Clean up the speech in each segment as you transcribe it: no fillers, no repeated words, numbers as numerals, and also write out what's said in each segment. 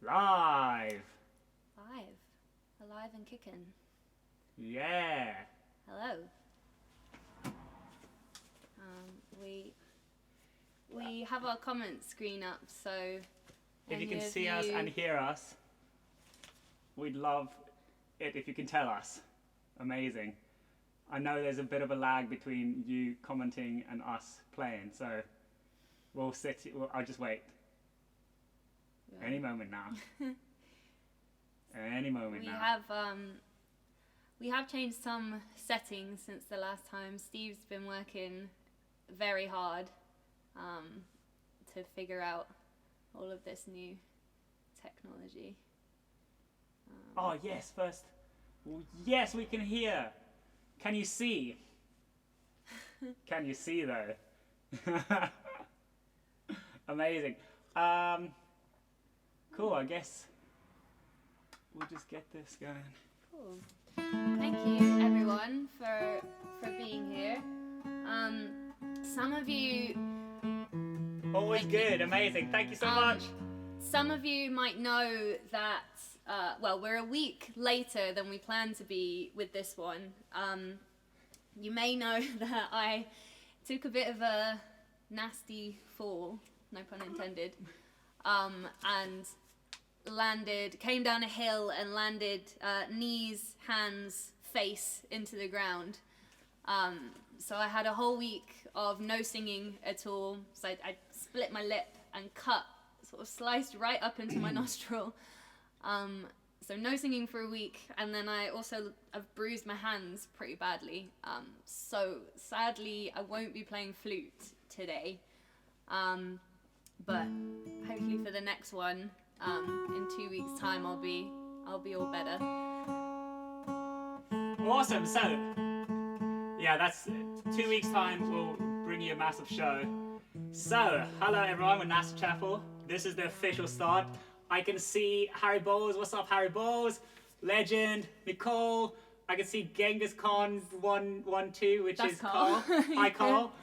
Live. Alive and kicking. Yeah. Hello. We have our comment screen up, so if you can see us and hear us, we'd love it if you can tell us. Amazing. I know there's a bit of a lag between you commenting and us playing, so I'll just wait. Yeah. Any moment now. Any moment now. We have changed some settings since the last time. Steve's been working very hard to figure out all of this new technology. Oh yes, first. Yes, we can hear. Can you see? Can you see though? Amazing. Cool, I guess we'll just get this going. Cool. Thank you everyone for being here. Some of you... Always good, amazing. Thank you so much. Some of you might know that, we're a week later than we planned to be with this one. You may know that I took a bit of a nasty fall, no pun intended, and came down a hill and landed knees, hands, face into the ground. So I had a whole week of no singing at all. So I split my lip and sort of sliced right up into my nostril. So no singing for a week, and then I've bruised my hands pretty badly. So sadly, I won't be playing flute today. But hopefully for the next one, in 2 weeks' time, I'll be all better. Awesome. So yeah, that's 2 weeks' time. We'll bring you a massive show. So hello everyone, we're Nastee Chapel. This is the official start. I can see Harry Bowles. What's up, Harry Bowles? Legend, Nicole. I can see Genghis Khan 112, which That's is Carl. Hi, Carl.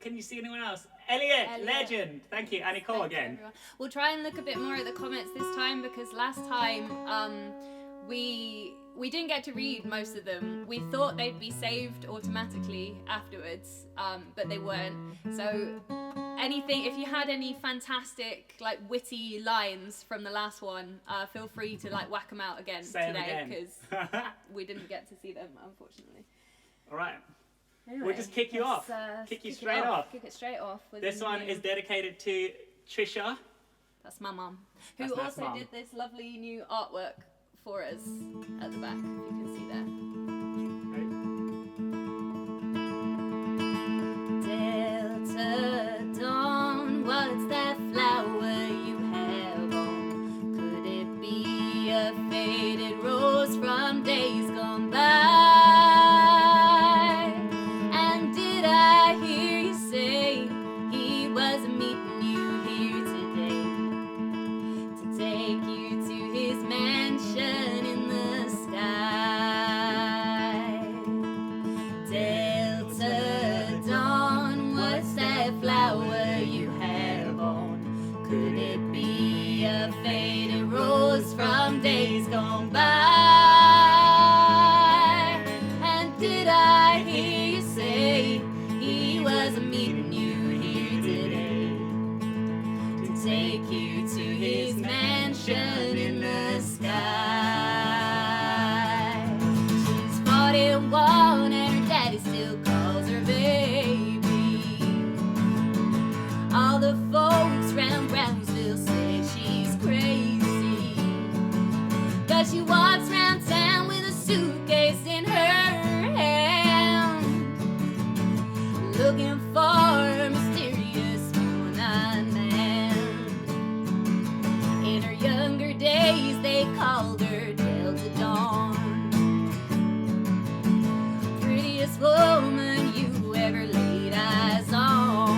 Can you see anyone else? Elliot, legend. Thank you. And Nicole again. Everyone. We'll try and look a bit more at the comments this time, because last time we didn't get to read most of them. We thought they'd be saved automatically afterwards, but they weren't. So if you had any fantastic, witty lines from the last one, feel free to whack them out again today, because we didn't get to see them, unfortunately. All right. Anyway, we'll just kick you off. Kick it straight off. This one is dedicated to Trisha. That's my mum, who also did this lovely new artwork for us at the back, if you can see there. Delta Dawn, what's that flower you have on? Could it be a faded rose from days gone by? And did I hear you say he was meeting you here today to take you to his mansion in the sky? Delta Dawn, what's that flower you have on? Could it be a faded rose from days gone by? And did I hear you say he was meeting you here today to take you to his mansion in the sky? She's 41 and her daddy still calls her baby. All the folks round Brownsville say she's crazy, 'cause she walks around town with a suitcase in her hand, looking for a mysterious one-eyed man. In her younger days, they called her Delta Dawn, prettiest woman you ever laid eyes on.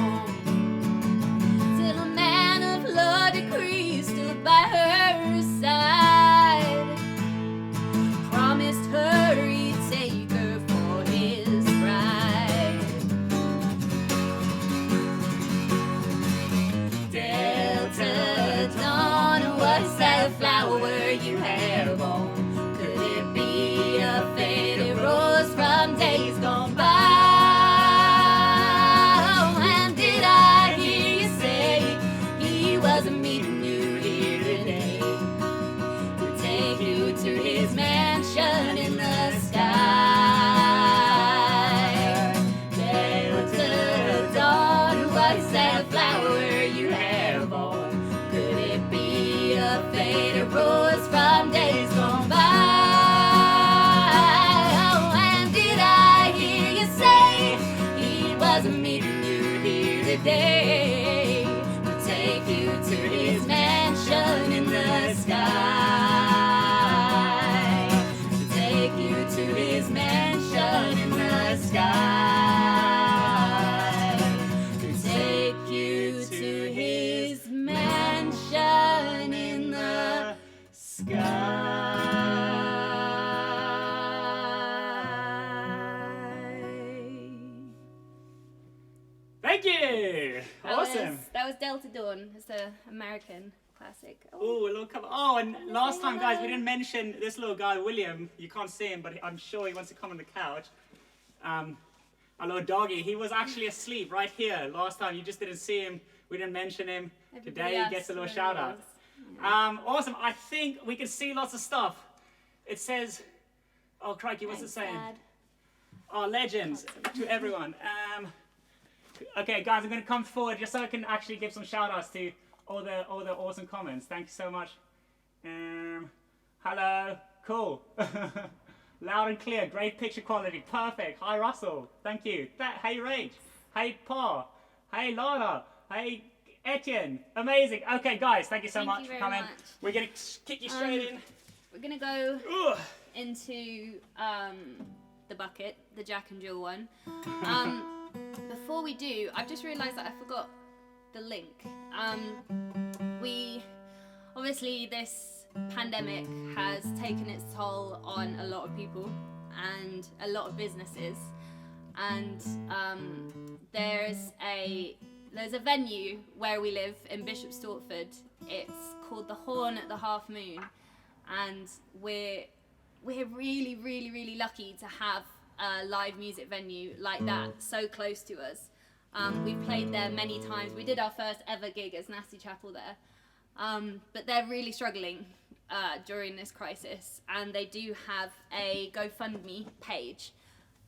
awesome. That was Delta Dawn. It's an American classic. Oh, a little cover. Oh, and last time, guys, we didn't mention this little guy, William. You can't see him, but I'm sure he wants to come on the couch. Our little doggy. He was actually asleep right here last time. You just didn't see him. We didn't mention him. Today he gets a little shout out. Awesome. I think we can see lots of stuff. It says, oh crikey, what's it saying? Oh, legends to everyone. Okay, guys, I'm going to come forward just so I can actually give some shout outs to all the awesome comments. Thank you so much. Hello. Cool. Loud and clear. Great picture quality. Perfect. Hi, Russell. Thank you. Hey, Rach. Hey, Paul. Hey, Laura. Hey, Etienne. Amazing. Okay, guys, thank you so much for coming. We're going to kick you straight in. We're going to go into the bucket, the Jack and Jill one. Before we do, I've just realised that I forgot the link. Obviously this pandemic has taken its toll on a lot of people and a lot of businesses, and there's a venue where we live in Bishop Stortford. It's called the Horn at the Half Moon, and we're really, really, really lucky to have a live music venue like that so close to us. We've played there many times. We did our first ever gig as Nastee Chapel there, but they're really struggling during this crisis, and they do have a GoFundMe page.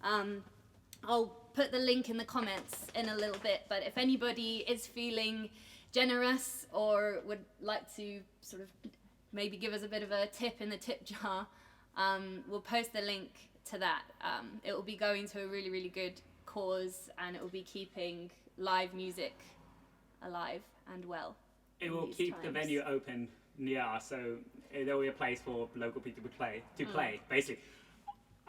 I'll put the link in the comments in a little bit, but if anybody is feeling generous or would like to sort of maybe give us a bit of a tip in the tip jar, we'll post the link to that. It will be going to a really, really good cause, and it will be keeping live music alive and well. It will keep the venue open, yeah, so there will be a place for local people to play, basically.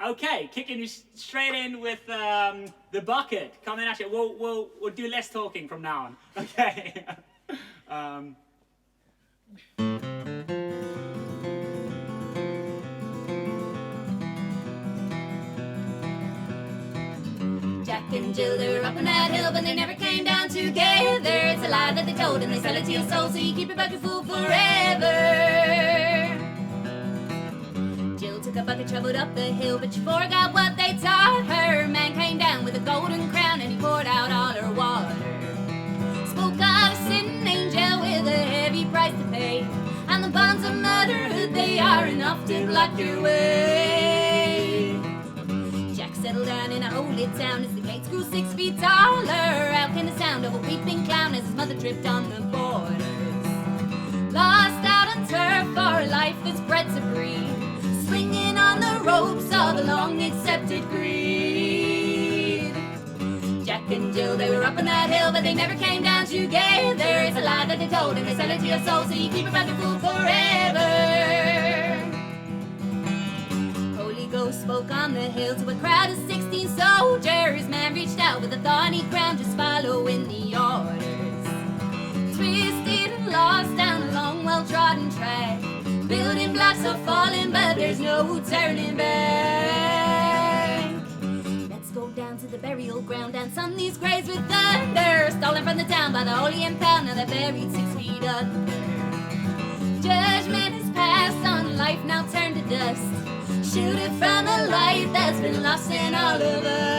Okay, kicking you straight in with the bucket. Coming at you. We'll do less talking from now on. Okay. Jack and Jill, they were up on that hill, but they never came down together. It's a lie that they told, and they sell it to your soul, so you keep your bucket full forever. Jill took a bucket, traveled up the hill, but she forgot what they taught her. Man came down with a golden crown, and he poured out all her water. Spoke of a sinning angel with a heavy price to pay, and the bonds of motherhood, they are enough to block your way. Jack settled down in a holy town as the gates grew 6 feet taller. Out came the sound of a weeping clown as his mother tripped on the borders. Lost out on turf for a life that's bred to breed, swinging on the ropes of the long accepted greed. Jack and Jill, they were up on that hill, but they never came down together. It's a lie that they told, and they sell it to your soul, so you keep your bucket full forever. Holy Ghost spoke on the hill to a crowd of 16 soldiers. Man reached out with a thorny crown, just following the orders. Twisted and lost down a long, well-trodden track. Building blocks are falling, but there's no turning back. Let's go down to the burial ground, dance on these graves with thunder. Stolen from the town by the holy impound, now they're buried 6 feet under. Judgment has passed on life, now turned to dust. Shoot it from a light that's been lost in all of us.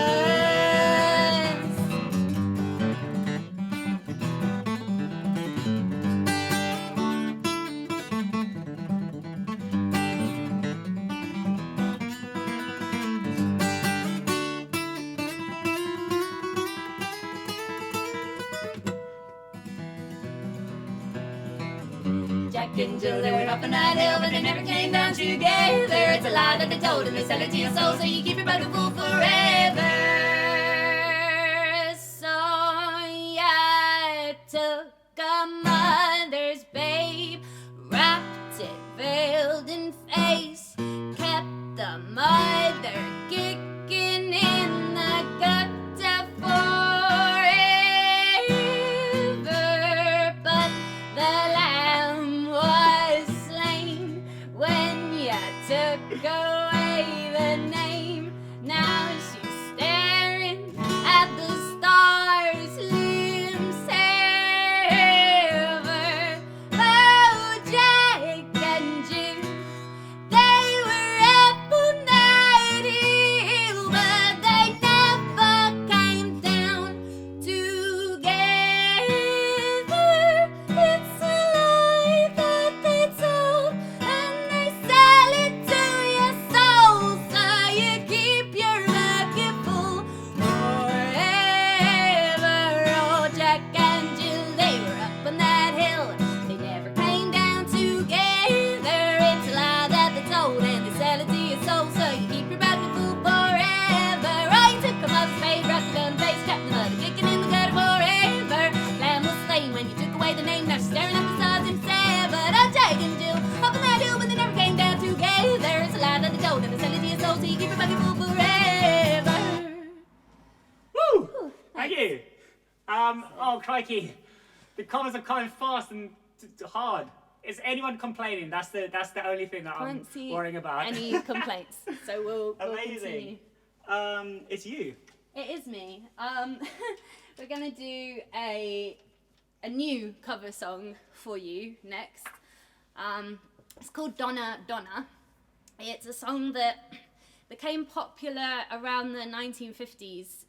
Jack and Jill, they were up on that hill, but they never came down together. It's a lie that they told, and they sell it to your soul, so you keep your bucket full forever. So I took a mother's babe, wrapped it, veiled in face, kept the mother kicking in the gutter forever, but the lamb was slain when you took away the name. Now she's staring at the stars, limbs, hair say the name, they're staring at the stars and say, but I'm taking two. Hoping they do, but they never came down together. It's a lie that they told, and it's only to your soul, so you keep it back full forever. Woo! Thank you. Oh, crikey. The comments are coming fast and hard. Is anyone complaining? That's the only thing that I'm worrying about. Any complaints? So we'll Amazing. Continue. It's you. It is me. We're gonna do a new cover song for you next. It's called Donna Donna. It's a song that became popular around the 1950s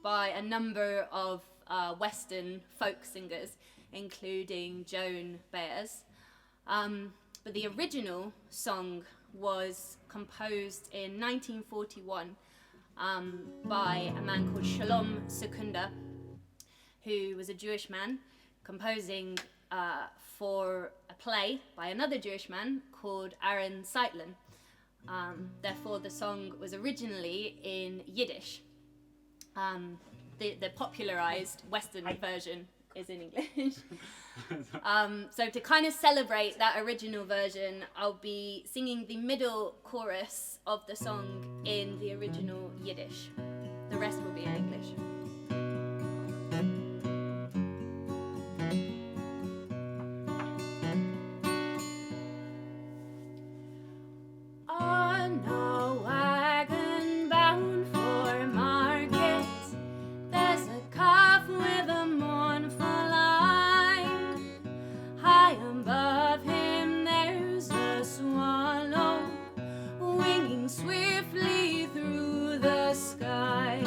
by a number of Western folk singers, including Joan Baez. But the original song was composed in 1941 by a man called Shalom Secunda, who was a Jewish man composing for a play by another Jewish man called Aaron Zeitlin. Therefore, the song was originally in Yiddish. The popularized Western version is in English. So to kind of celebrate that original version, I'll be singing the middle chorus of the song in the original Yiddish. The rest will be in English. On a wagon bound for market, there's a calf with a mournful eye. High above him there's a swallow winging swiftly through the sky.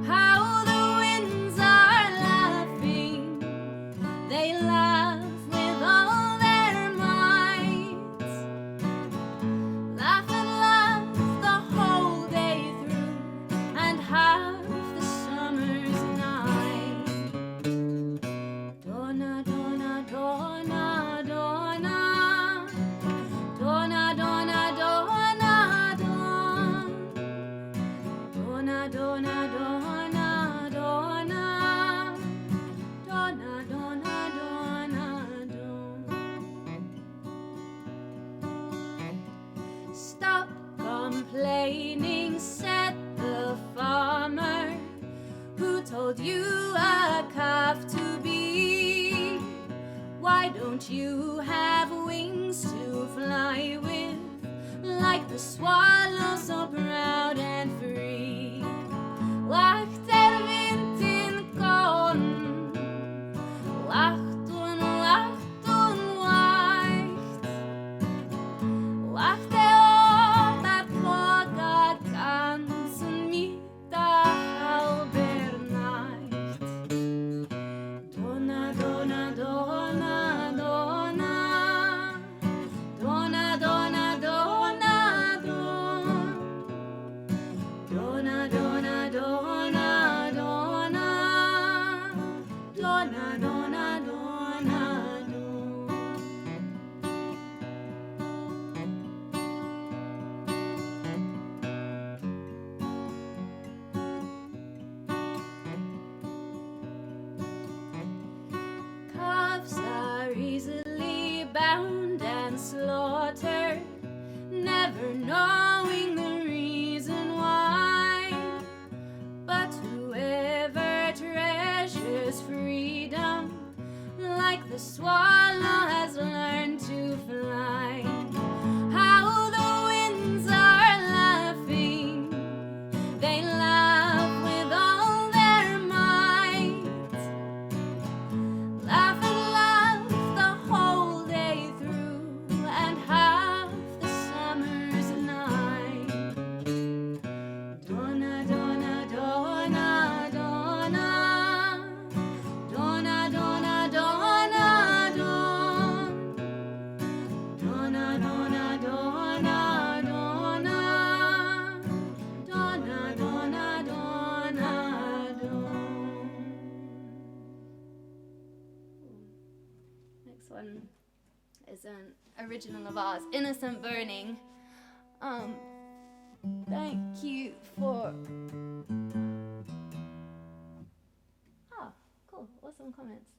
How the winds are laughing, they laugh with all their might. Laugh and laugh the whole day through, and half the summer's night. Donna, Donna, Donna, Donna, Donna, Donna, Donna, Donna, Donna, Donna, Donna, Donna, Donna, Donna. Stop complaining, said the farmer. Who told you a calf to be? Why don't you have wings to fly with, like the swallow so proud and free? Wacht wind in korn, wacht und wacht und wacht. Wacht op dat Morgen ganzen Mittag halber Nacht. Donna, Donna, Donna, Donna, Donna, Donna, Donna, Donna, Donna, Donna, Donna, Donna, Donna, Donna, Donna. Calves are easily bound and slaughtered, never knowing the reason why. But whoever treasures freedom, like the swallow, has learned to fly. How the winds are laughing, they laugh with all their might. Laugh and laugh the whole day through, and half the summer's night. Donna, Donna, Donna, Donna, Donna, Donna, Donna, Donna, Donna, Donna, Donna, Donna, Donna, Donna, Donna. Next one is an original of ours, Innocent Burning. Thank you for... Oh, cool. Awesome comments.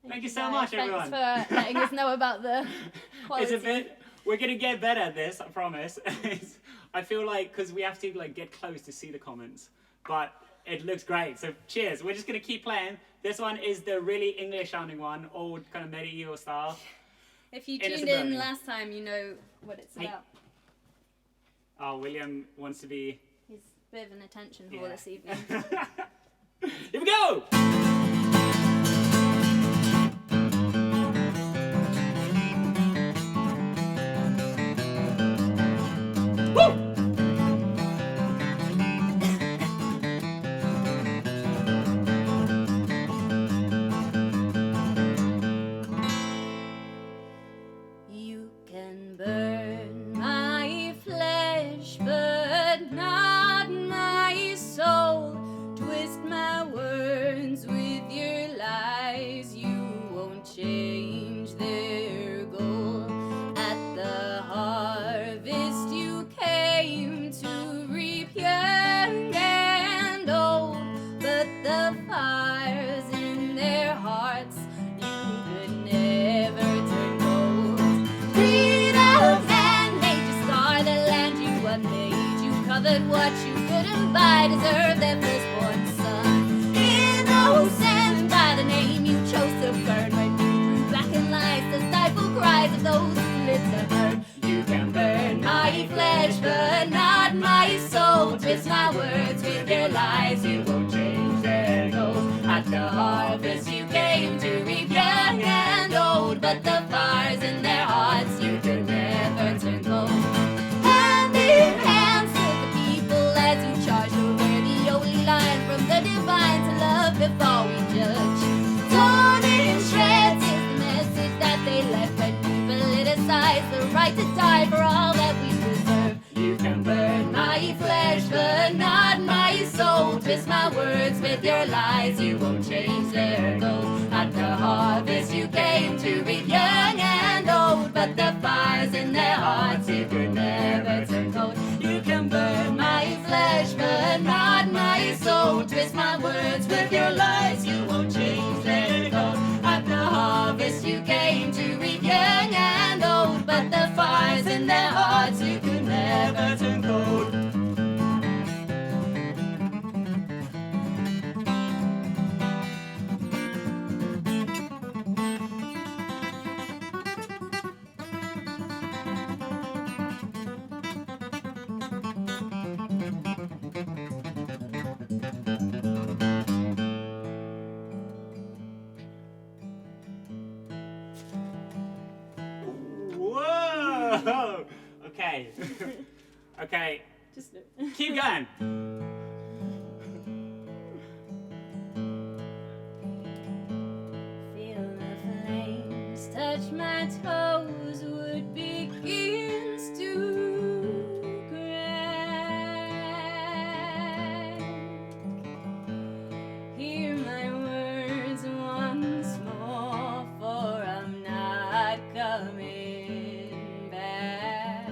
Thank you so much, everyone. Thanks for letting us know about the quality. It's a bit. We're gonna get better at this, I promise. I feel like because we have to like get close to see the comments, but it looks great. So cheers. We're just gonna keep playing. This one is the really English-sounding one, old kind of medieval style. If you tuned in last time, you know what it's about. Oh, William wants to be. He's a bit of an attention whore this evening. Here we go! Woo! You can burn my flesh, but not my soul. Twist my words with your lies. You won't change their goal. At the harvest you came to reap young and old, but the fires in their hearts you could never turn cold. Freedom and nature scar the land you unmade. You covered what you couldn't buy, deserve their firstborn son. Innocent by the name you chose to burn, right through black and lies, the stifled cries of those who live to burn. You can burn my flesh, but not my soul. Twist my words with your lies, you won't change their goals. At the harvest you came to reap young and old, but the fires in their hearts you could never turn cold. Hand in hand stood the people as you charged over the holy line, from the divine to love before we judge. Torn in shreds is the message that they left when we politicize the right to die for all that we deserve. You can burn my flesh, but not my soul. Twist my words with your lies, you won't change their goals. At the harvest you came to reap young and old, but the fires in their hearts you could never turn cold. You can burn my flesh, but not my soul. Twist my words with your lies, you won't change their goals. At the harvest you came to reap young and old, but the fires in their hearts you could never turn cold. Whoa! Okay. Okay. Just Keep going. feel the flames touch my toes, wood begins to crack. Hear my words once more, for I'm not coming back.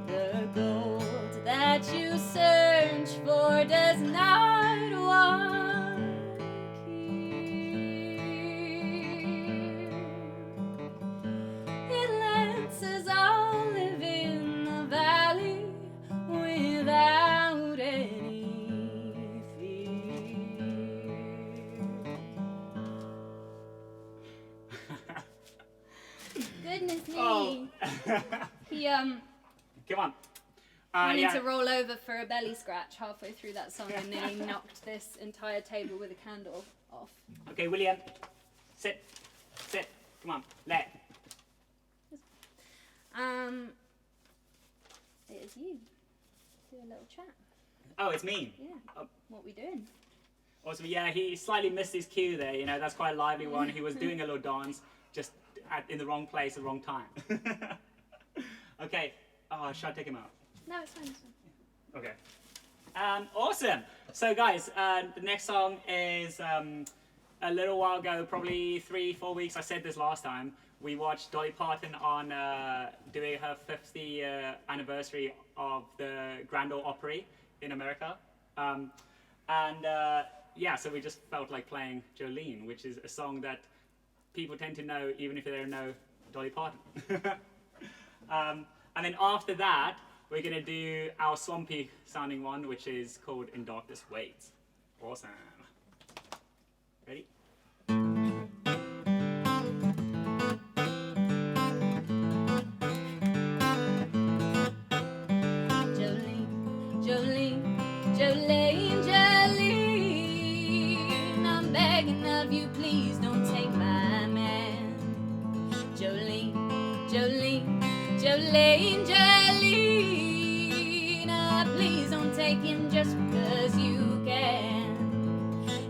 The gold that you search for does not walk here. It lets us all live in the valley without any fear. Goodness me. Oh. He Come on. wanted Yeah. to roll over for a belly scratch halfway through that song, and then he knocked this entire table with a candle off. Okay, William. Sit. Sit. Come on. Let. It is you. Do a little chat. Oh, it's me. Yeah. Oh. What we doing? Awesome. Yeah, he slightly missed his cue there. You know, that's quite a lively one. He was doing a little dance, just in the wrong place, at the wrong time. Okay. Oh, should I take him out? No, it's fine. It's fine. Okay. Awesome. So, guys, the next song is a little while ago, probably 3-4 weeks. I said this last time. We watched Dolly Parton on doing her 50th anniversary of the Grand Ole Opry in America. And yeah, so we just felt like playing Jolene, which is a song that people tend to know even if they don't know Dolly Parton. And then after that, we're going to do our swampy sounding one, which is called In Darkness Waits. Awesome. Ready? Jolene, Jolene, Jolene, I'm begging of you, please don't take my man. Jolene, Jolene, Jolene, Jolene, please don't take him just because you can.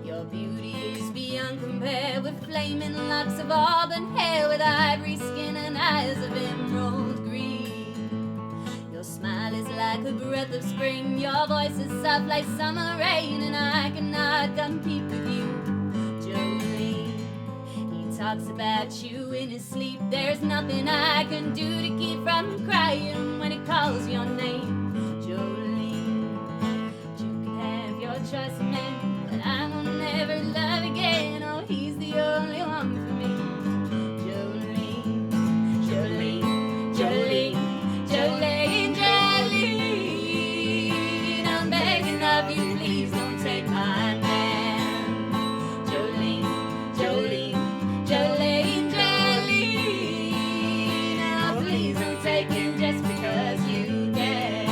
Your beauty is beyond compare with flaming locks of auburn hair, with ivory skin and eyes of emerald green. Your smile is like a breath of spring, your voice is soft like summer rain, and I cannot compete with you, Jolene. He talks about you in his sleep, there's nothing I can do to keep from crying when he calls your name, Jolene. You can have your choice of men, but I will never love again, oh he's the only one for me, Jolene, Jolene, Jolene, Jolene, Jolene, I'm begging of you, please don't take my man. Jolene, Jolene, Jolene, Jolene, oh, please don't take him just because you can.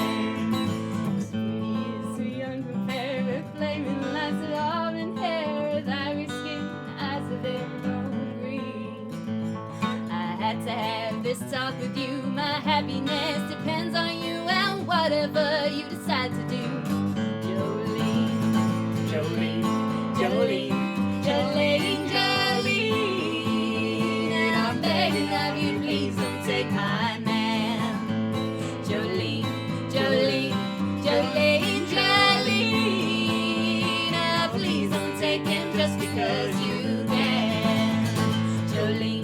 Sweet is so young compared with flaming lights of auburn hair, with ivory skin, eyes of emerald green. I had to have this talk with you, my happiness depends on you and whatever you decide to do, Jolene, Jolene, Jolene, Jolene, Jolene, and I'm begging of you, please don't take my man. Jolene, Jolene, Jolene, Jolene, please don't take him just because you can. Jolene,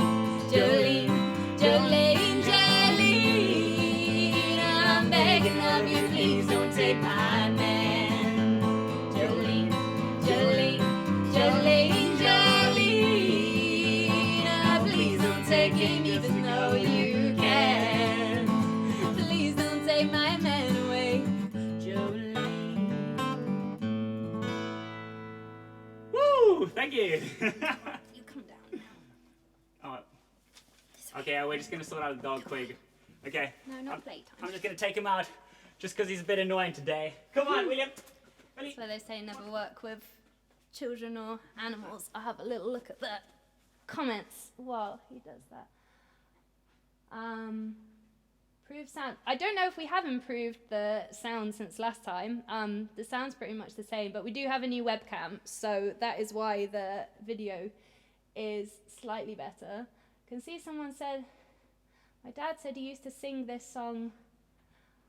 Jolene, Jolene, Jolene, I'm begging of you, please don't take my man. Jolene, Jolene, Jolene, Jolene, please don't take him even though you can. Please don't take my man away, Jolene. Woo! Thank you! You come down now. Oh. Okay, we're just going to sort out the dog quick. Okay. No, not playtime. I'm just going to take him out just because he's a bit annoying today. Come on, William! Ready? That's why they say never work with children or animals. I'll have a little look at the comments while he does that. Improved sound. I don't know if we have improved the sound since last time. The sound's pretty much the same, but we do have a new webcam, so that is why the video is slightly better. I can see someone said, my dad said he used to sing this song.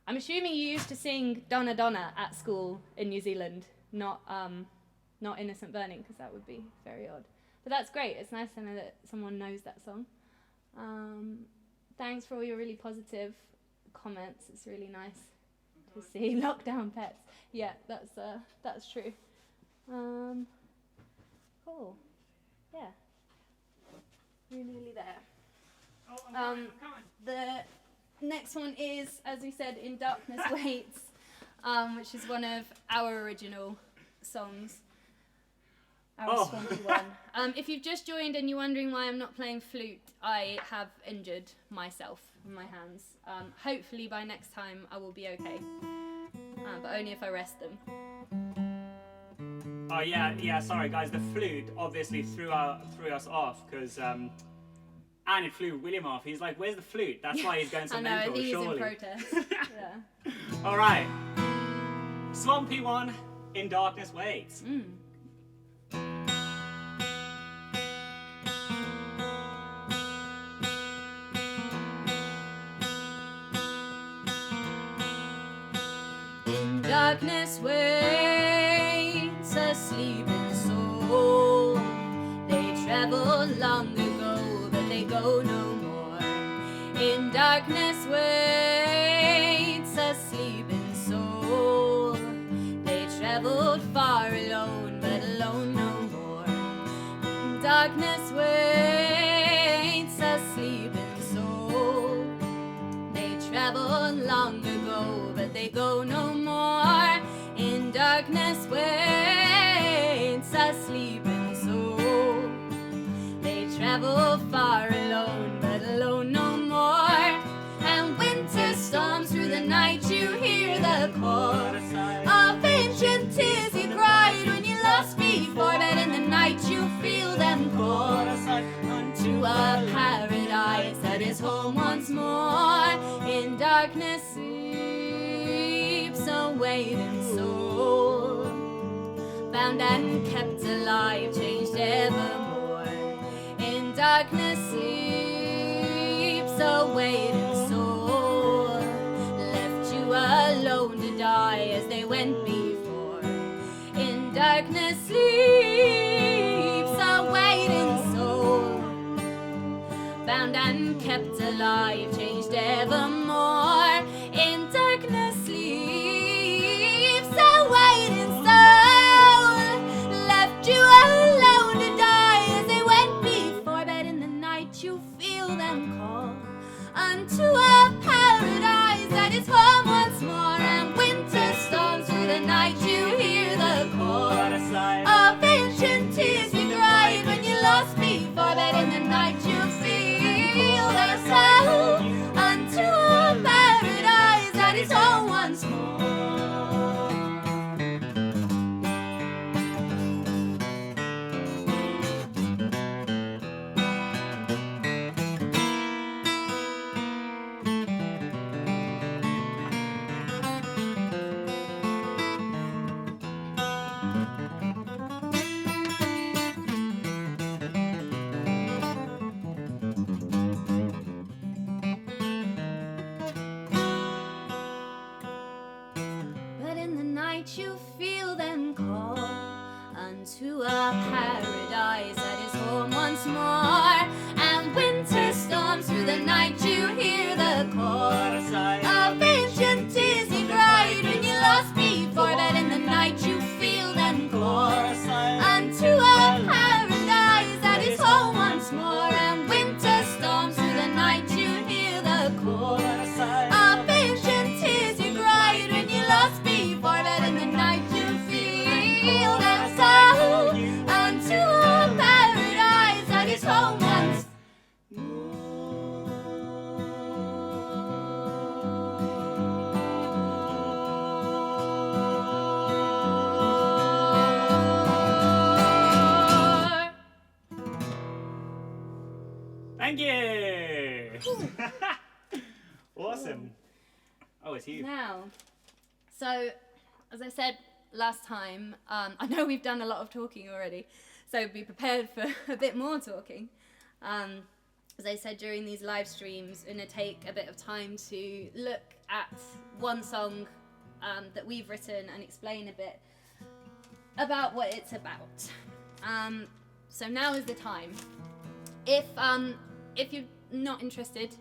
I'm assuming you used to sing Donna Donna at school in New Zealand, not Innocent Burning, because that would be very odd. But that's great. It's nice to know that someone knows that song. Thanks for all your really positive comments. It's really nice to see. Lockdown pets. Yeah, that's true. Cool. Yeah. We're nearly there. Oh, I'm coming. The next one is, as we said, In Darkness Waits, which is one of our original songs. Our swampy one. If you've just joined and you're wondering why I'm not playing flute, I have injured myself in my hands. Hopefully by next time I will be okay, but only if I rest them. Oh yeah, sorry guys, the flute obviously threw us off because and it flew William off. He's like, where's the flute? That's why he's going so mental, I think surely. he's in protest. Yeah. Alright. Swampy one, In Darkness Waits. In darkness waits a sleeping soul. They traveled long ago, but they go no more. In darkness waits a sleeping soul. They traveled far alone, but alone darkness waits a sleeping soul. They traveled long ago, but they go no more. In darkness waits a sleeping soul. They travel far alone, but alone no more. And winter storms through the night, you hear the call of ancient tears you cried when you lost before. But in the night you feel them call unto a paradise that is home once more. In darkness sleeps a waiting soul, found and kept alive, changed evermore. In darkness sleeps a waiting soul, left you alone to die as they went before. In darkness sleeps a waiting soul, found and kept alive, changed evermore. In darkness sleeps a waiting soul, left you alone to die as they went before. But in the night you feel them call unto a paradise that is home once more. And winter storms through the night, you hear the call of ancient tears you cried when you lost before. But in the night you feel their soul unto a paradise that is home once more. But in the night you feel them call unto a paradise that is home once more. And winter storms through the night, you hear the call of ancient tears you cried when you lost before. But in the night you feel them call unto a paradise that is home once more. And winter storms through the night, you hear the call of ancient tears you cried when you lost before. But in the night you feel them soul unto a paradise that is home once more. Thank you! Awesome. Oh, it's you. Now, so as I said last time, I know we've done a lot of talking already, so be prepared for a bit more talking. As I said during these live streams, I'm going to take a bit of time to look at one song that we've written and explain a bit about what it's about. So now is the time. If you're not interested,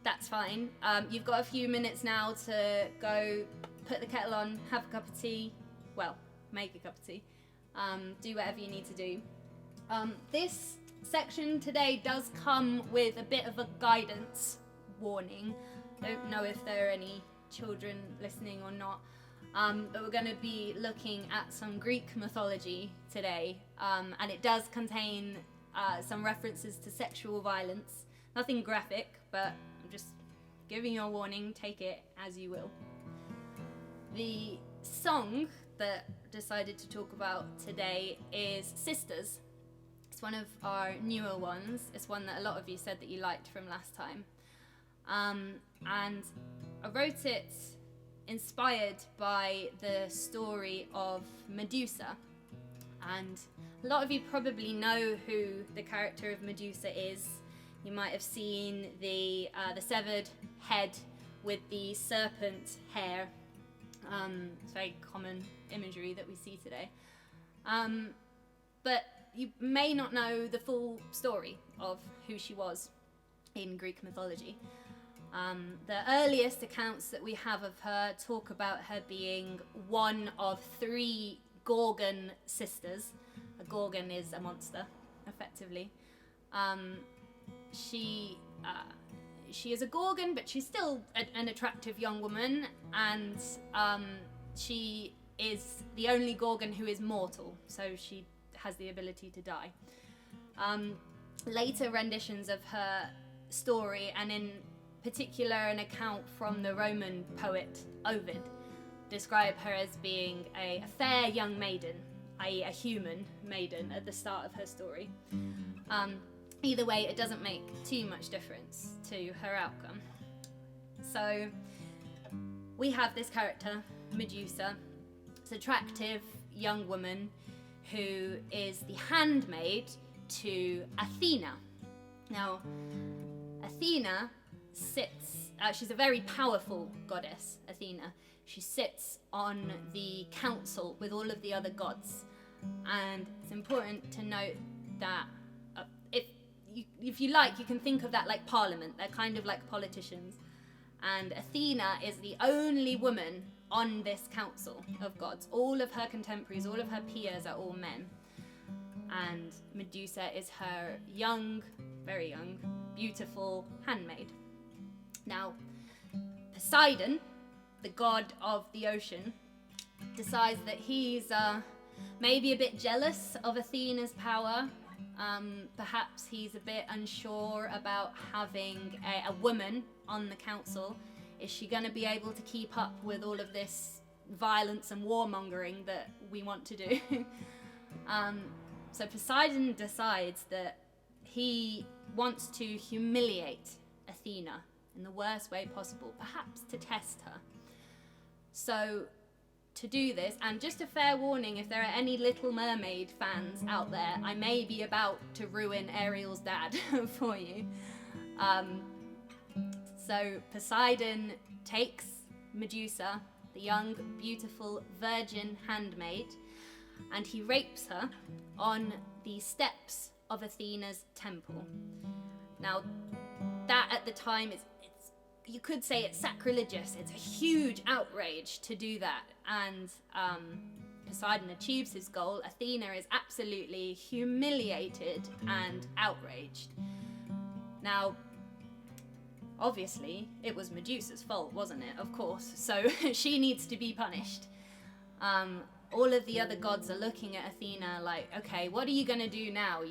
that's fine. You've got a few minutes now to go put the kettle on, have a cup of tea, well, make a cup of tea, do whatever you need to do. This section today does come with a bit of a guidance warning. Don't know if there are any children listening or not, but we're going to be looking at some Greek mythology today, and it does contain some references to sexual violence. Nothing graphic, but I'm just giving you a warning, take it as you will. The song that I decided to talk about today is Sisters. It's one of our newer ones. It's one that a lot of you said that you liked from last time. And I wrote it inspired by the story of Medusa. And a lot of you probably know who the character of Medusa is. You might have seen the severed head with the serpent hair. It's very common imagery that we see today. But you may not know the full story of who she was in Greek mythology. The earliest accounts that we have of her talk about her being one of 3 Gorgon sisters. A Gorgon is a monster, a effectively. She is a Gorgon, but she's still an attractive young woman, and she is the only Gorgon who is mortal, so she has the ability to die. Later renditions of her story, and in particular an account from the Roman poet Ovid, describe her as being a fair young maiden, i.e. a human maiden at the start of her story. Either way, it doesn't make too much difference to her outcome. So we have this character, Medusa, this attractive young woman who is the handmaid to Athena. Now, Athena sits, she's a very powerful goddess, Athena. She sits on the council with all of the other gods. And it's important to note that if you like, you can think of that like parliament. They're kind of like politicians. And Athena is the only woman on this council of gods. All of her contemporaries, all of her peers are all men. And Medusa is her young, very young, beautiful handmaid. Now, Poseidon, the god of the ocean, decides that he's maybe a bit jealous of Athena's power. Perhaps he's a bit unsure about having a woman on the council. Is she going to be able to keep up with all of this violence and warmongering that we want to do? So Poseidon decides that he wants to humiliate Athena in the worst way possible, perhaps to test her. So to do this, and just a fair warning, if there are any Little Mermaid fans out there, I may be about to ruin Ariel's dad for you. So Poseidon takes Medusa, the young, beautiful, virgin handmaid, and he rapes her on the steps of Athena's temple. Now, that at the time it's you could say it's sacrilegious. It's a huge outrage to do that, and Poseidon achieves his goal. Athena is absolutely humiliated and outraged. Now, obviously, it was Medusa's fault, wasn't it? Of course. So she needs to be punished. All of the other gods are looking at Athena like, okay, what are you going to do now?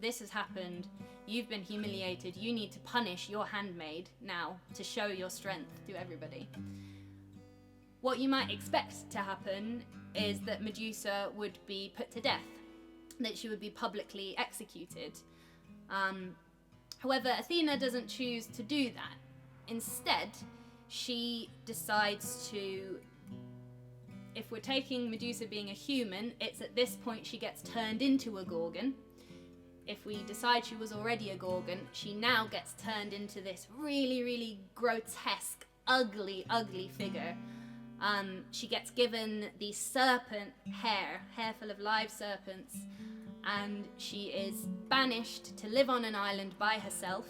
This has happened. You've been humiliated. You need to punish your handmaid now to show your strength to everybody. What you might expect to happen is that Medusa would be put to death, that she would be publicly executed. However, Athena doesn't choose to do that. Instead, she decides to, if we're taking Medusa being a human, it's at this point she gets turned into a Gorgon. If we decide she was already a Gorgon, she now gets turned into this really, really grotesque, ugly, ugly figure. She gets given the serpent hair full of live serpents, and she is banished to live on an island by herself.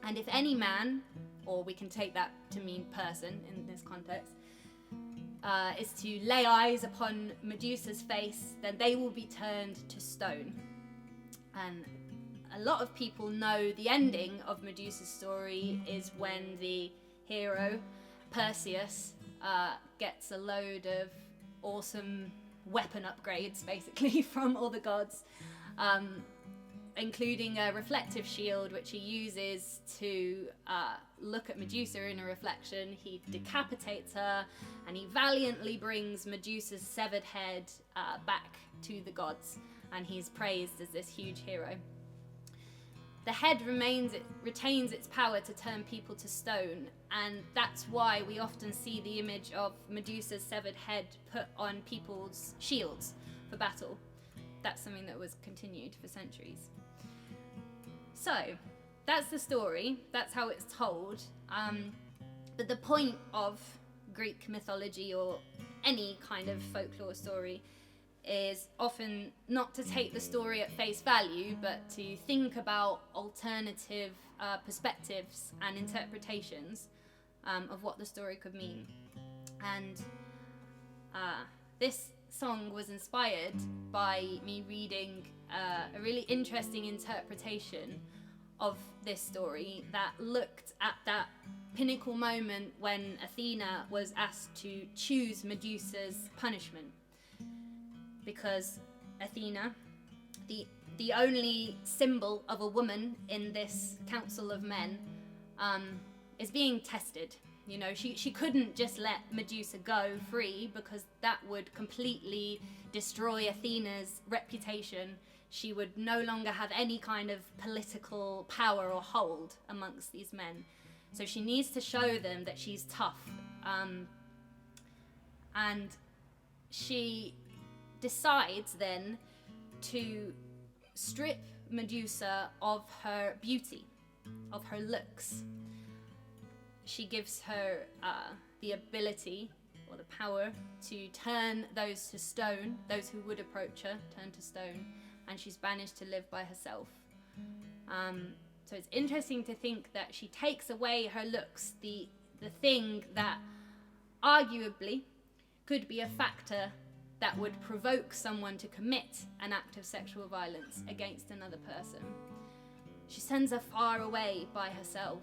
And if any man, or we can take that to mean person in this context, is to lay eyes upon Medusa's face, then they will be turned to stone. And a lot of people know the ending of Medusa's story is when the hero, Perseus, gets a load of awesome weapon upgrades, basically, from all the gods, including a reflective shield, which he uses to look at Medusa in a reflection. He decapitates her, and he valiantly brings Medusa's severed head back to the gods, and he's praised as this huge hero. The head retains its power to turn people to stone, and that's why we often see the image of Medusa's severed head put on people's shields for battle. That's something that was continued for centuries. So, that's the story, that's how it's told, but the point of Greek mythology or any kind of folklore story is often not to take the story at face value, but to think about alternative perspectives and interpretations of what the story could mean. And this song was inspired by me reading a really interesting interpretation of this story that looked at that pinnacle moment when Athena was asked to choose Medusa's punishment. Because Athena, the only symbol of a woman in this council of men, is being tested. You know, she couldn't just let Medusa go free because that would completely destroy Athena's reputation. She would no longer have any kind of political power or hold amongst these men. So she needs to show them that she's tough. And she decides then to strip Medusa of her beauty, of her looks. She gives her the ability or the power to turn those to stone, those who would approach her, turn to stone, and she's banished to live by herself. So it's interesting to think that she takes away her looks, the thing that arguably could be a factor that would provoke someone to commit an act of sexual violence against another person. She sends her far away by herself.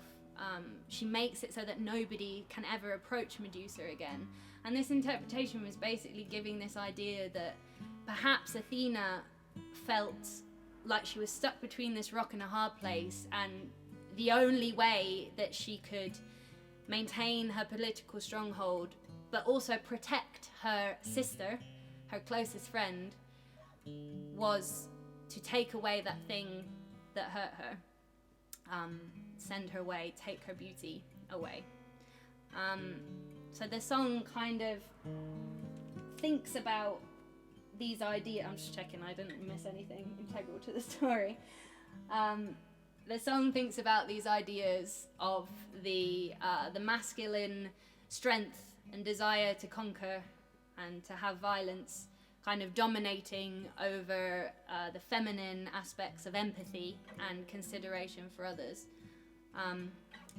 She makes it so that nobody can ever approach Medusa again. And this interpretation was basically giving this idea that perhaps Athena felt like she was stuck between this rock and a hard place, and the only way that she could maintain her political stronghold but also protect her sister, her closest friend, was to take away that thing that hurt her, send her away, take her beauty away. So the song kind of thinks about these ideas. I'm just checking I didn't miss anything integral to the story. The song thinks about these ideas of the masculine strength and desire to conquer and to have violence kind of dominating over the feminine aspects of empathy and consideration for others.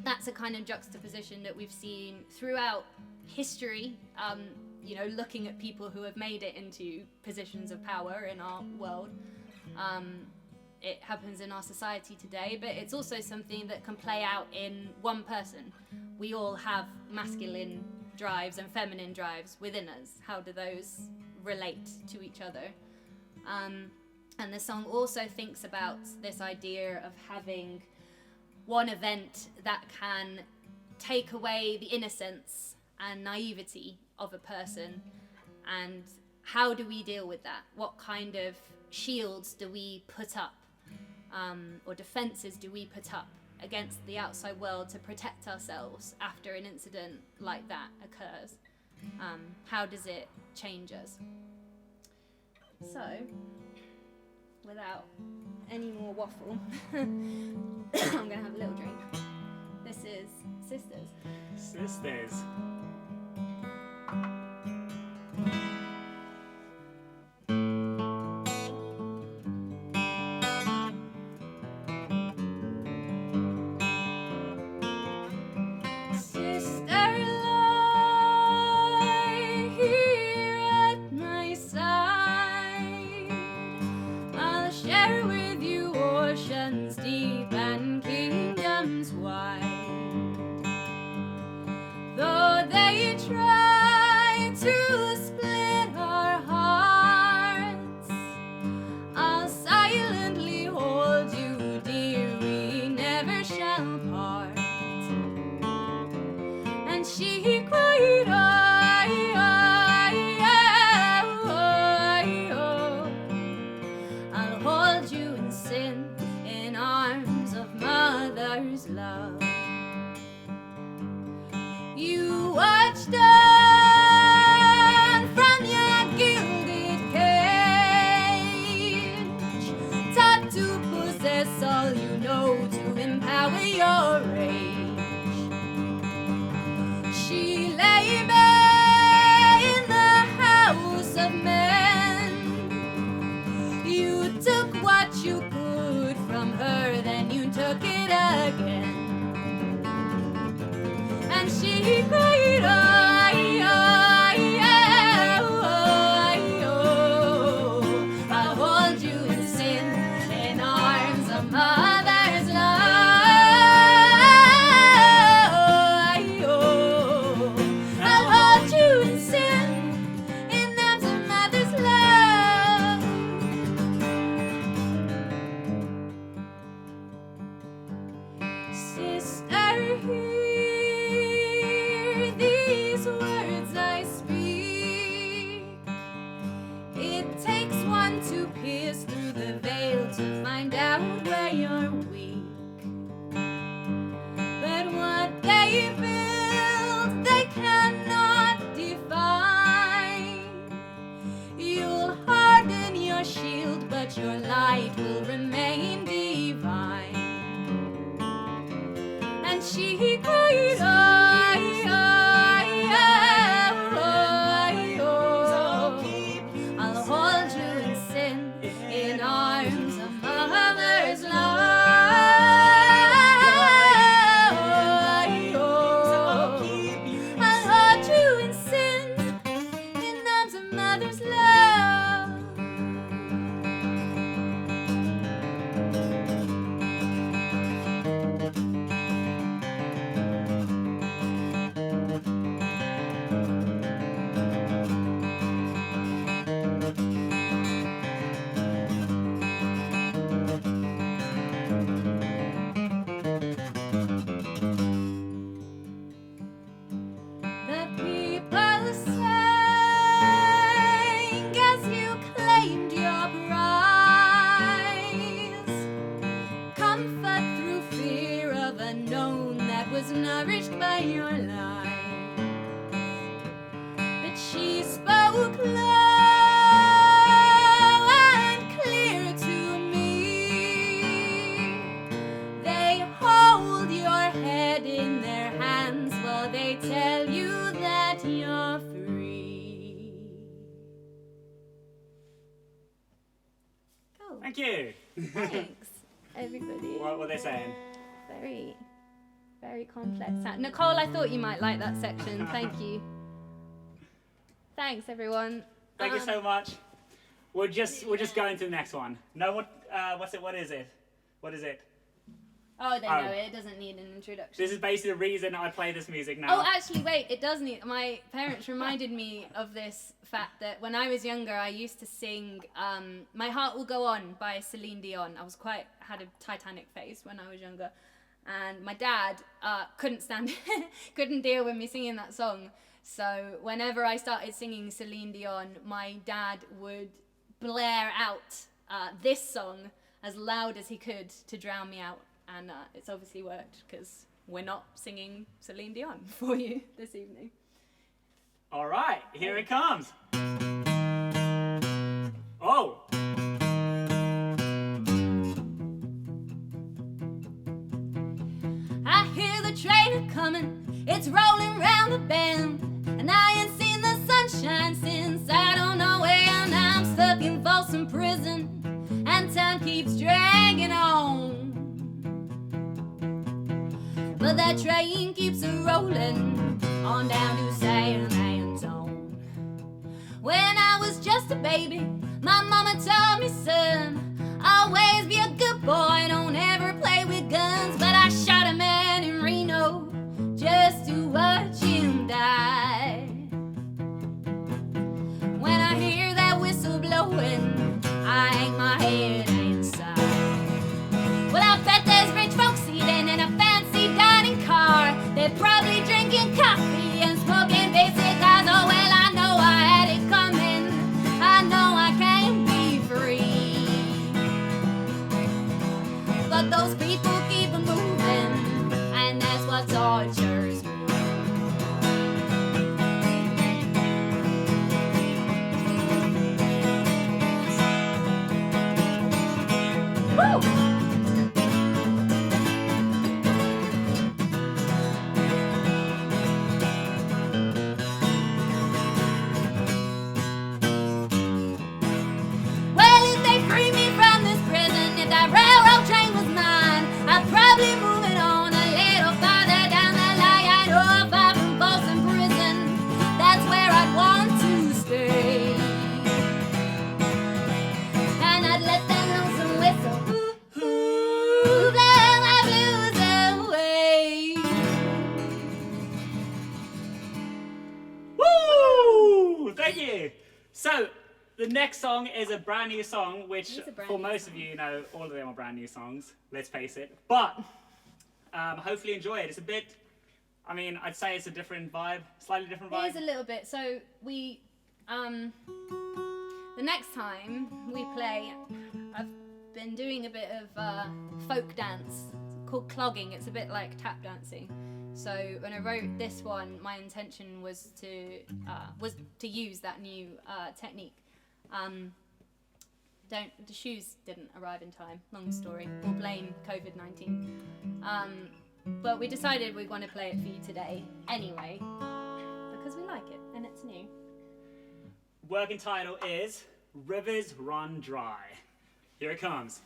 That's a kind of juxtaposition that we've seen throughout history, you know, looking at people who have made it into positions of power in our world. It happens in our society today, but it's also something that can play out in one person. We all have masculine drives and feminine drives within us. How do those relate to each other? And the song also thinks about this idea of having one event that can take away the innocence and naivety of a person, and how do we deal with that? What kind of shields do we put up, or defenses do we put up against the outside world to protect ourselves after an incident like that occurs? How does it change us? So, without any more waffle, I'm gonna have a little drink. This is Sisters. Sisters. I'll hold you in sin. hear these words I speak, it takes one to pierce through the veil to find out where you're weak. But what they build, they cannot define. You'll harden your shield, but your light will remain divine. And she cried, I'll hold you in sin, in arms of mother's love. I'll hold you in sin, in arms of mother's love. The people sang as you claimed your prize. Comfort through fear of unknown that was nourished by your lies. But she spoke low and clear to me. They hold your head in their hands while they tell you that you're free. Cool. Thank you. Thanks, everybody. What were they saying? Very, very complex. Nicole, I thought you might like that section. Thank you. Thanks, everyone. Thank you so much. We'll just go into the next one. No, what's it? What is it? What is it? Oh, they know it. It doesn't need an introduction. This is basically the reason I play this music now. Oh, actually, wait. It does need. My parents reminded me of this fact that when I was younger, I used to sing "My Heart Will Go On" by Celine Dion. I had a Titanic phase when I was younger, and my dad couldn't deal with me singing that song. So whenever I started singing Celine Dion, my dad would blare out this song as loud as he could to drown me out. And it's obviously worked because we're not singing Celine Dion for you this evening. All right, here it comes. Oh. I hear the train coming, it's rolling round the bend, and I ain't seen the sunshine since I don't know when. I'm stuck in Folsom Prison, and time keeps dragging on. But that train keeps a-rolling on down to San Antone. When I was just a baby, my mama told me, son, always be a good boy, don't ever play with guns. But I shot a man in Reno just to watch him die. When I hear that whistle blowing, I hang my head inside. Well, I bet there's rich folks eating in a fancy dining car. They're probably drinking coffee and smoking basic cigars. Oh, well, I know I had it coming. I know I can't be free. But those people keep moving, and that's what tortures me. Woo! I'd probably move it on a little farther down the line. Oh, far from Folsom Prison, that's where I'd want to stay. And I'd let that lonesome whistle blow my blues away. Woo! Thank you. So, the next song is a brand new song, which for most of you know, all of them are brand new songs, let's face it. But Hopefully enjoy it. It's a bit, I mean, I'd say it's a different vibe, slightly different vibe. It is a little bit. So we, the next time we play, I've been doing a bit of folk dance called clogging. It's a bit like tap dancing. So when I wrote this one, my intention was to use that new technique. The shoes didn't arrive in time. Long story. We'll blame COVID-19. But we decided we want to play it for you today anyway, because we like it and it's new. Working title is Rivers Run Dry. Here it comes.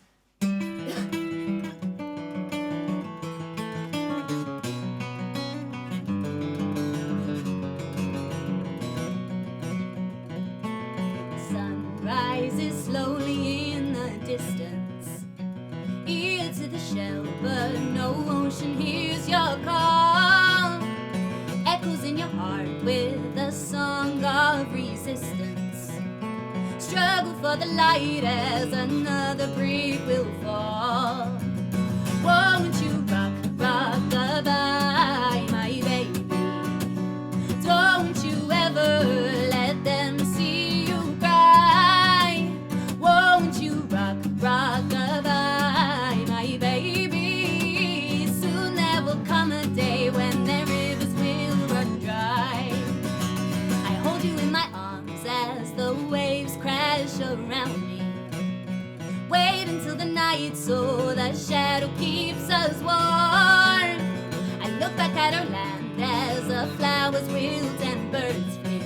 Sun rises slowly in the distance, ear to the shell, but no ocean hears your call. Echoes in your heart with a song of resistance. Struggle for the light as another brick will fall. Won't you rock, rock-a-bye, my baby? Don't you ever let them see you cry. Won't you rock, rock-a-bye, my baby? Soon there will come a day when their rivers will run dry. I hold you in my arms as the waves crash around me. Wait until the night so the shadow keeps us warm. I look back at our land as the flowers wilt and birds flee.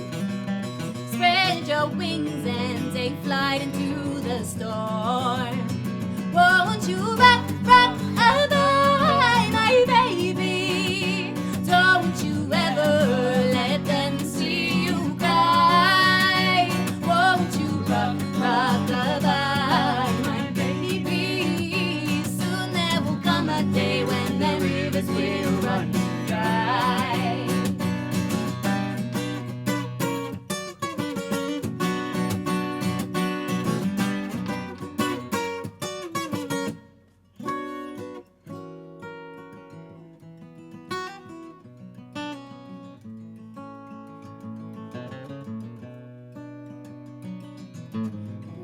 Spread your wings and take flight into the storm. Won't you rock, rock-a-bye, my baby? Don't you ever let them see you cry. Won't you rock, rock-a-bye, my baby? Soon there will come a day when the rivers will run dry.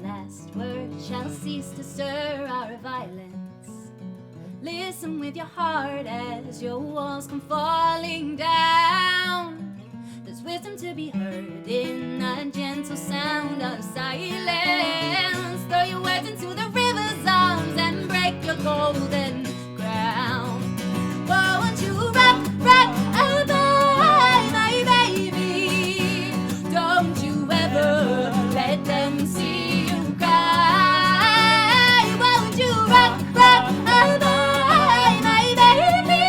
Last word shall cease to stir our violence. Listen with your heart as your walls come falling down. There's wisdom to be heard in a gentle sound of silence. Throw your words into the river's arms and break your golden crown. Won't you rock, rock-a-bye, my baby? Don't you ever let them see you cry. Won't you rock, rock-a-bye, my baby?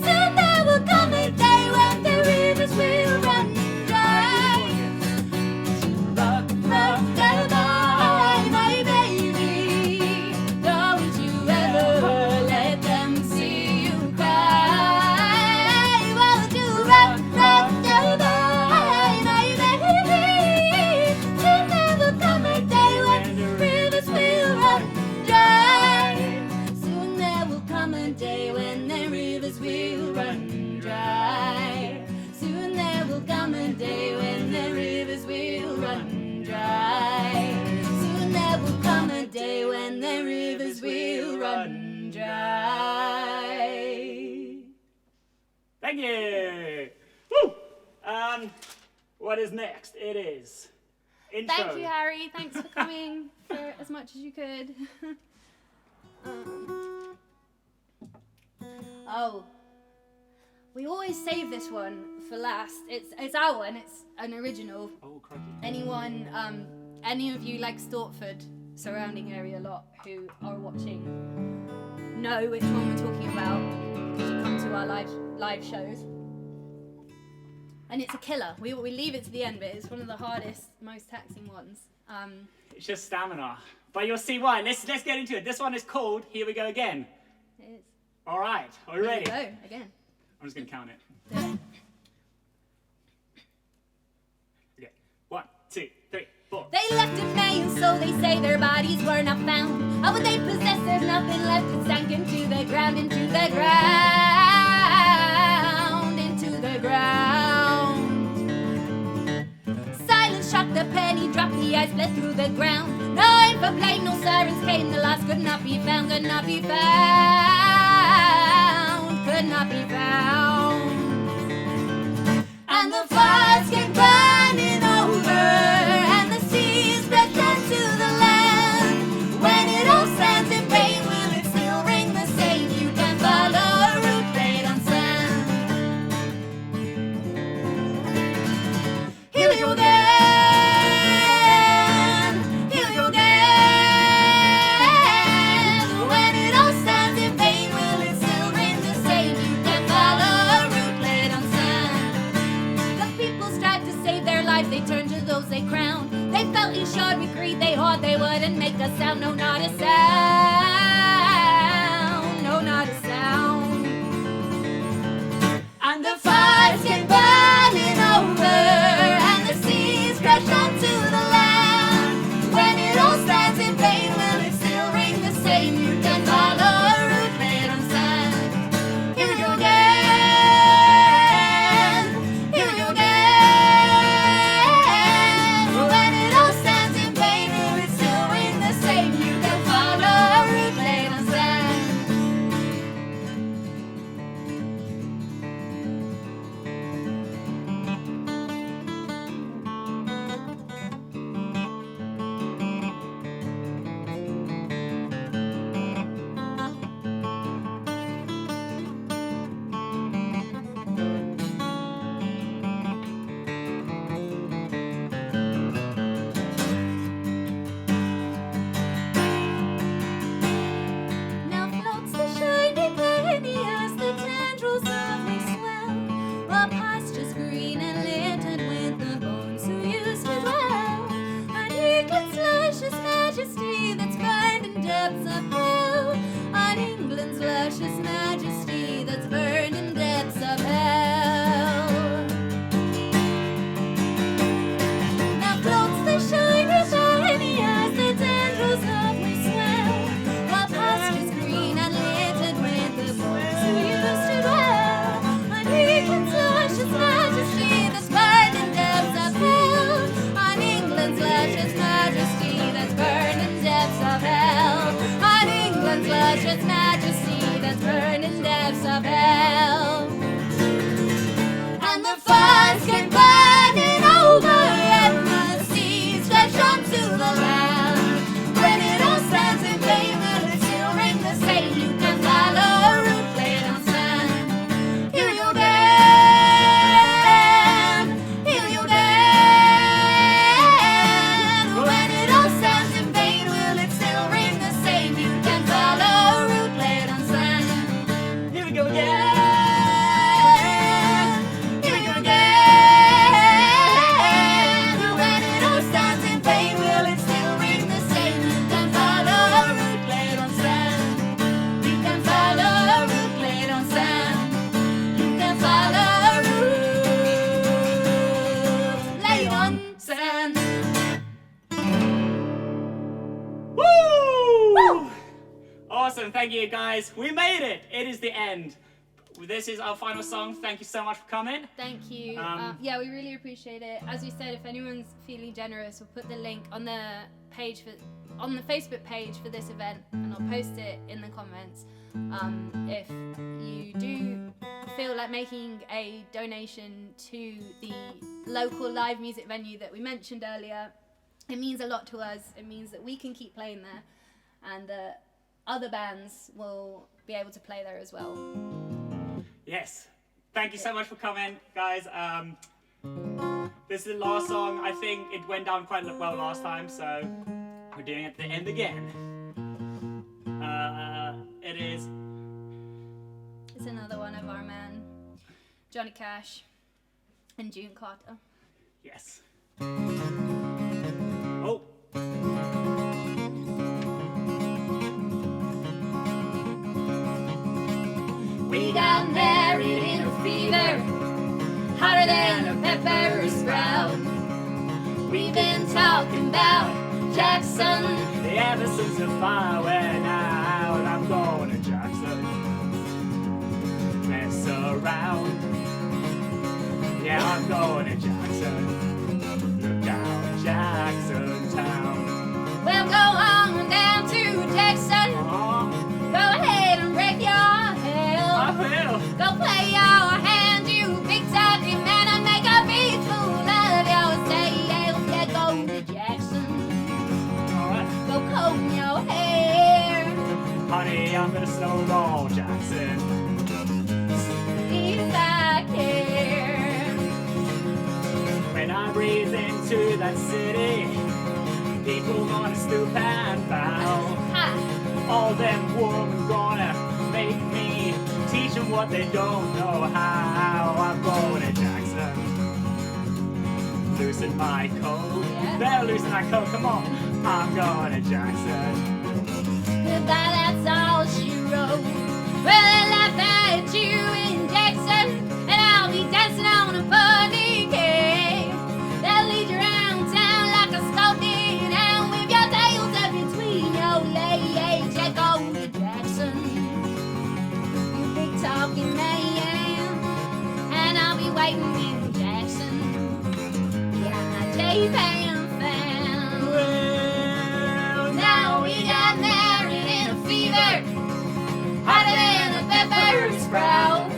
Soon there will come a day when the rivers will run dry. Rock, rock-a-bye, my baby. Don't you ever let them see you cry. Won't you rock, rock-a-bye, my baby? Soon there will come a day when the rivers will run dry. Soon there will come a day when the rivers will run dry. Soon there will come a day when the rivers will run dry. Soon there will come a day when the rivers will run dry. Thank you. Woo! What is next? It is intro. Thank you, Harry. Thanks for coming for as much as you could. Oh, we always save this one for last. It's our one. It's an original. Oh, crikey. Anyone, any of you like Stortford surrounding area a lot who are watching know which one we're talking about because you come to our live shows. And it's a killer. We leave it to the end, but it's one of the hardest, most taxing ones. It's just stamina. But you'll see why. Let's get into it. This one is called Here We Go Again. It is. All right. Are we ready? Here we go again. I'm just going to count it. Do it. Okay. 1, 2, 3, 4. 4. They left in May, and so they say their bodies were not found. How would they possess? There's nothing left. It sank into the ground, into the ground, into the ground. Silence shocked the penny dropped, the ice bled through the ground. No aim for blame, no sirens came, the lost could not be found, could not be found, could not be found. And the fires came burning over, and the seas rushed onto the land. When it all stands in vain, will it still ring the same? You can follow a route laid on sand. Here we go again, here we go again. When it all stands in vain, will it still ring the same? You can follow a route laid on sand. The people strive to save their lives, they turn to those they crown. They felt insured with greed, they hawed, they wouldn't make a sound. No, not a sound, no, not a sound. And the fires came burning over, and the seas crashed onto the land. When it all stands in vain, will it still ring the same? You can follow a route made on sand. Here we go again, here we go again. When it all stands in vain, will it still ring the same? You can follow a route laid on sand. Now floats the shiny penny as the tendrils softly swell, while pastures green and littered with the bones who used to dwell. On England's luscious majesty that's burned in depths of hell. On England's luscious majesty that's burned in depths of hell. Now floats the shiny penny as the tendrils softly swell, while pastures green and littered with the boys who used to dwell. On England's luscious majesty that's burned in depths of hell. On England's luscious majesty that's burned in depths of hell. On England's luscious majesty that's burned in depths of hell. And the fires came burning over, and the seas rushed onto the land. When it all stands in vain, will it still ring the same? You can follow a route laid on sand. Here we go again, here we go again. When it all stands in vain, will it still ring the same? You can follow a route laid on sand. Here we go again. Here we go again. When it all stands in vain, will it still ring the same? You can follow a route laid on sand. You can follow a route laid on sand. You can follow a route laid on sand. Woo! Awesome, thank you guys. We made it. It is the end. This is our final song. Thank you so much for coming. Thank you. Yeah, we really appreciate it. As we said, if anyone's feeling generous, we'll put the link on the page on the Facebook page for this event, and I'll post it in the comments. If you do feel like making a donation to the local live music venue that we mentioned earlier, it means a lot to us. It means that we can keep playing there, and that other bands will be able to play there as well. Yes. Thank you so much for coming, guys. This is the last song. I think it went down quite well last time, so we're doing it at the end again. It is... It's another one of our man, Johnny Cash and June Carter. Yes. Oh. We got married in a fever, hotter than a pepper sprout. We've been talking about Jackson. Ever since the fire went out, I'm going to Jackson. Mess around. Yeah, I'm going to Jackson. Look down Jackson Town. Well, go on down to Jackson. Go ahead and wreck your hell. I will. Go play your hand, you big talking man, and make a big fool of yourself. Yeah, go to Jackson. Alright. Go comb your hair. Honey, I'm gonna snowball Jackson. If I care. When I breathe into that city, people gonna stoop and bow. Ha! All them women gonna make me teach them what they don't know how. I'm going to Jackson. Loosen my coat. Yeah. Better loosen that coat, come on. I'm going to Jackson. Goodbye, that's all she wrote. Well, I laugh at you in Jackson, and I'll be dancing on a funny cake. They'll lead you around town like a stalking hound with your tail tucked between your legs. Yeah, go to Jackson, you big talking man, and I'll be waiting in Jackson. Yeah, my J-Pan fan. Well, Now we got married in a fever, hotter than a pepper sprout.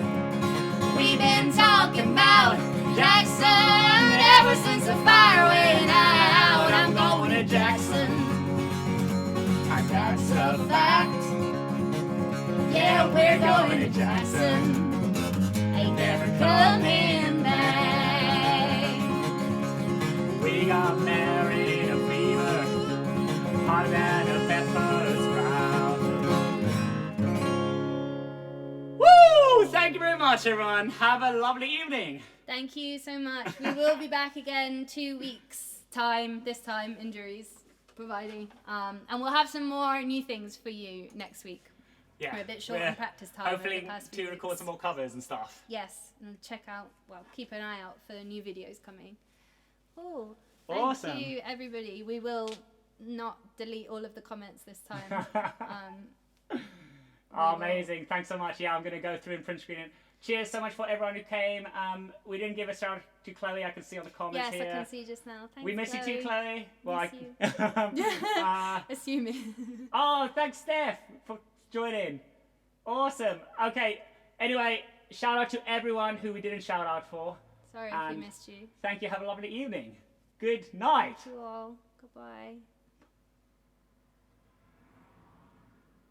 We've been talking about Jackson ever since the fire went out. I'm going to Jackson, that's a fact. Yeah, we're going to Jackson. Ain't never coming back. we got married in a fever, hotter than a pepper sprout. Woo! Thank you very much, everyone. Have a lovely evening. Thank you so much. We will be back again 2 weeks time, this time injuries providing. And we'll have some more new things for you next week. Yeah, We're a bit short on practice time. hopefully over the past to few record weeks. some more covers and stuff. Yes, and check out, keep an eye out for new videos coming. Oh, Awesome. thank you, everybody. We will not delete all of the comments this time. Oh, amazing. Thanks so much. Yeah, I'm going to go through and print screen it. Cheers so much for everyone who came. We didn't give a shout out to Chloe. I can see on the comments Yes, here. I can see just now. Thanks, We miss you too, Chloe. Miss Assuming. Oh, thanks, Steph, for joining. Awesome. Okay. Anyway, shout out to everyone who we didn't shout out for. Sorry if And we missed you. Thank you. Have a lovely evening. Good night. Thank you all. Goodbye.